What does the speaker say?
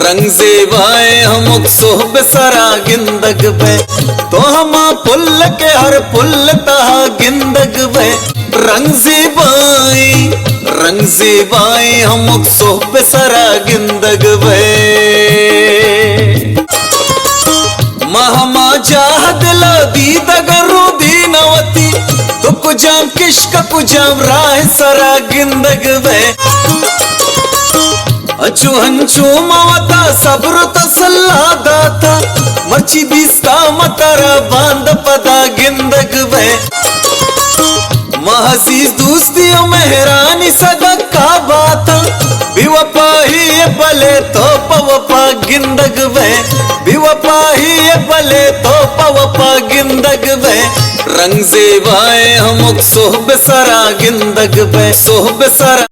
रंग जेबाए हम सोहब सरा गिंदग बे तो हम पुल के हर पुल तहा गिंदग बे रंग जेबाए हम सोहब सरा गिंदग बे महमा जाह दिल दीदगरू दीनवती तो कुजाम किश्क कुजाम राह सरा गिंदग बे अचू हंचू मवता सब्र तसल्ला दाता मची बीस्ता मतरा बांध पदा गिंदग वे महसीस दोस्ती मेहरानी सदका बाता बिवपा ही बले तो पवपा गिंदग वे बिवपा ही बले तो पवपा गिंदग वे रंग जेबाए हम सोहब सरा गिंदग वे सोहब सरा